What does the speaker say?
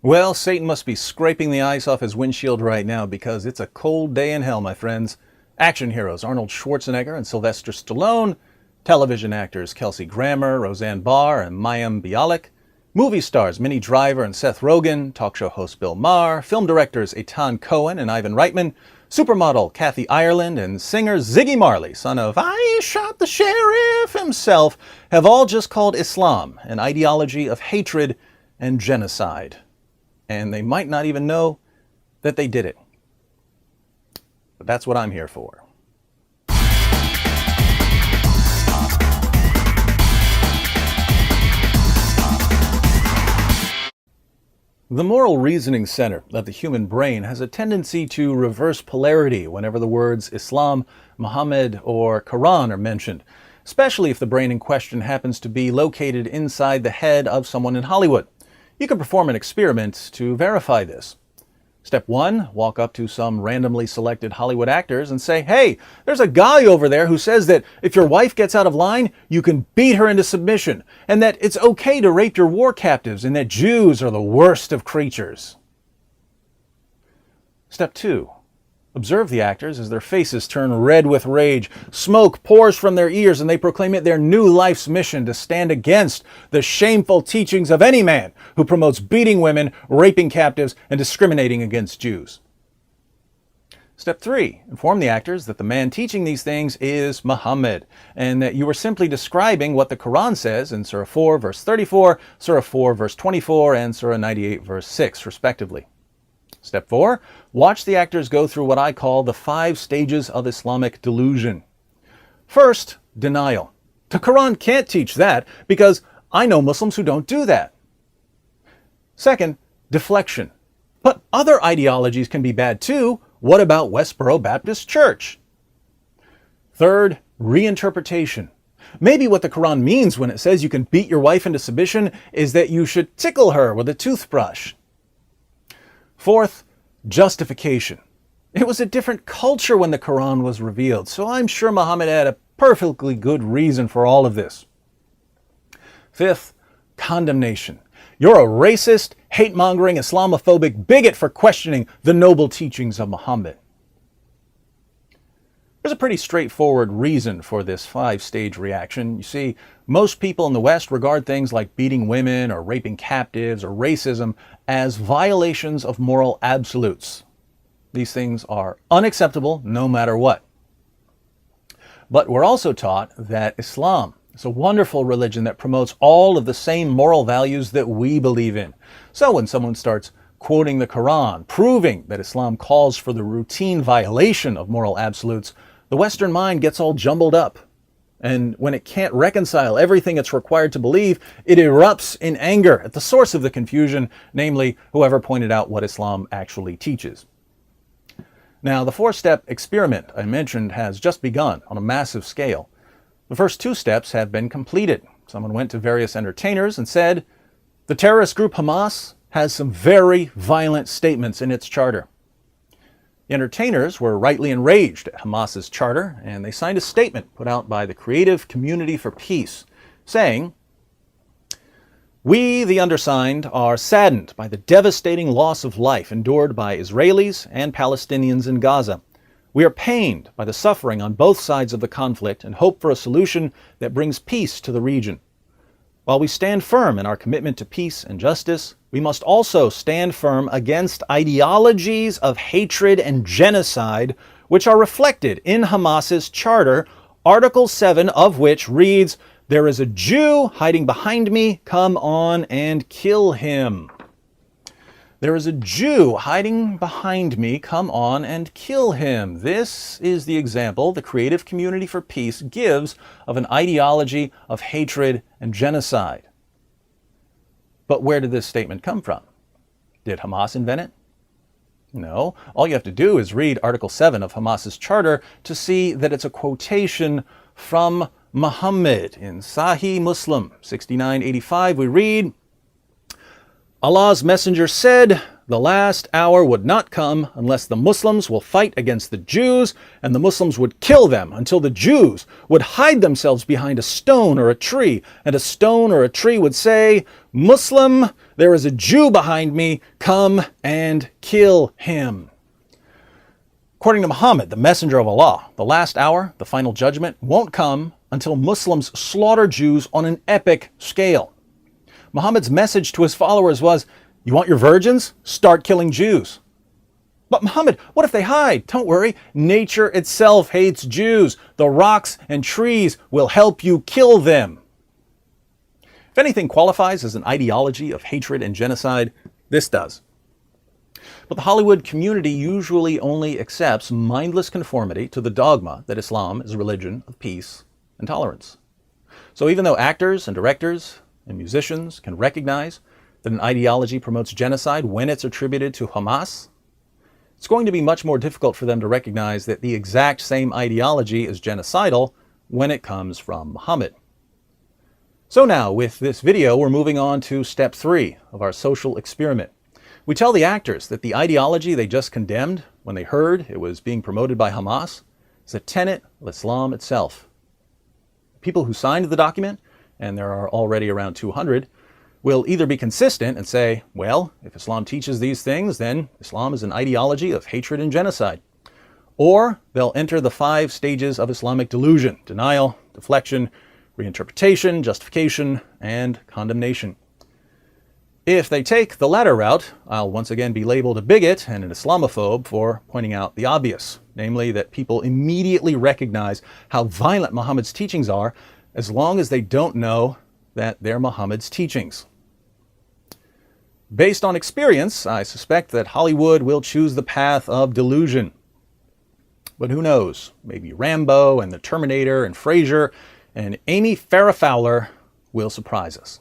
Well, Satan must be scraping the ice off his windshield right now because it's a cold day in hell, my friends. Action heroes Arnold Schwarzenegger and Sylvester Stallone, television actors Kelsey Grammer, Roseanne Barr, and Mayim Bialik, movie stars Minnie Driver and Seth Rogen, talk show host Bill Maher, film directors Eitan Cohen and Ivan Reitman, supermodel Kathy Ireland, and singer Ziggy Marley, son of I Shot the Sheriff himself, have all just called Islam an ideology of hatred and genocide. And they might not even know that they did it. But that's what I'm here for. The moral reasoning center of the human brain has a tendency to reverse polarity whenever the words Islam, Muhammad, or Quran are mentioned, especially if the brain in question happens to be located inside the head of someone in Hollywood. You can perform an experiment to verify this. Step 1, walk up to some randomly selected Hollywood actors and say, hey, there's a guy over there who says that if your wife gets out of line, you can beat her into submission, and that it's okay to rape your war captives, and that Jews are the worst of creatures. Step 2, observe the actors as their faces turn red with rage. Smoke pours from their ears and they proclaim it their new life's mission to stand against the shameful teachings of any man who promotes beating women, raping captives, and discriminating against Jews. Step 3, inform the actors that the man teaching these things is Muhammad, and that you are simply describing what the Quran says in Surah 4, verse 34, Surah 4, verse 24, and Surah 98, verse 6, respectively. Step 4, watch the actors go through what I call the 5 stages of Islamic delusion. First, denial. The Quran can't teach that because I know Muslims who don't do that. Second, deflection. But other ideologies can be bad too. What about Westboro Baptist Church? Third, reinterpretation. Maybe what the Quran means when it says you can beat your wife into submission is that you should tickle her with a toothbrush. Fourth, justification. It was a different culture when the Quran was revealed, so I'm sure Muhammad had a perfectly good reason for all of this. Fifth, condemnation. You're a racist, hate-mongering, Islamophobic bigot for questioning the noble teachings of Muhammad. There's a pretty straightforward reason for this 5-stage reaction. You see, most people in the West regard things like beating women or raping captives or racism as violations of moral absolutes. These things are unacceptable no matter what. But we're also taught that Islam is a wonderful religion that promotes all of the same moral values that we believe in. So when someone starts quoting the Quran, proving that Islam calls for the routine violation of moral absolutes, the Western mind gets all jumbled up. And when it can't reconcile everything it's required to believe, it erupts in anger at the source of the confusion, namely whoever pointed out what Islam actually teaches. Now, the 4-step experiment I mentioned has just begun on a massive scale. The first 2 steps have been completed. Someone went to various entertainers and said, the terrorist group Hamas has some very violent statements in its charter. The entertainers were rightly enraged at Hamas's charter, and they signed a statement put out by the Creative Community for Peace, saying, we, the undersigned, are saddened by the devastating loss of life endured by Israelis and Palestinians in Gaza. We are pained by the suffering on both sides of the conflict and hope for a solution that brings peace to the region. While we stand firm in our commitment to peace and justice, we must also stand firm against ideologies of hatred and genocide which are reflected in Hamas's charter, Article 7 of which reads, there is a Jew hiding behind me, come on and kill him. There is a Jew hiding behind me, come on and kill him. This is the example the Creative Community for Peace gives of an ideology of hatred and genocide. But where did this statement come from? Did Hamas invent it? No. All you have to do is read Article 7 of Hamas's charter to see that it's a quotation from Muhammad. In Sahih Muslim 6985 we read, Allah's messenger said, the last hour would not come unless the Muslims will fight against the Jews, and the Muslims would kill them until the Jews would hide themselves behind a stone or a tree, and a stone or a tree would say, Muslim, There is a Jew behind me. Come and kill him. According to Muhammad, the messenger of Allah, the last hour, the final judgment, won't come until Muslims slaughter Jews on an epic scale. Muhammad's message to his followers was, you want your virgins? Start killing Jews. But Muhammad, what if they hide? Don't worry. Nature itself hates Jews. The rocks and trees will help you kill them. If anything qualifies as an ideology of hatred and genocide, this does. But the Hollywood community usually only accepts mindless conformity to the dogma that Islam is a religion of peace and tolerance. So even though actors and directors and musicians can recognize that an ideology promotes genocide when it's attributed to Hamas, it's going to be much more difficult for them to recognize that the exact same ideology is genocidal when it comes from Muhammad. So now, with this video, we're moving on to step 3 of our social experiment. We tell the actors that the ideology they just condemned when they heard it was being promoted by Hamas is a tenet of Islam itself. People who signed the document, and there are already around 200, will either be consistent and say, well, if Islam teaches these things, then Islam is an ideology of hatred and genocide. Or they'll enter the 5 stages of Islamic delusion: denial, deflection, reinterpretation, justification, and condemnation. If they take the latter route, I'll once again be labeled a bigot and an Islamophobe for pointing out the obvious, namely that people immediately recognize how violent Muhammad's teachings are as long as they don't know that they're Muhammad's teachings. Based on experience, I suspect that Hollywood will choose the path of delusion. But who knows? Maybe Rambo and the Terminator and Frasier and Amy Farrah Fowler will surprise us.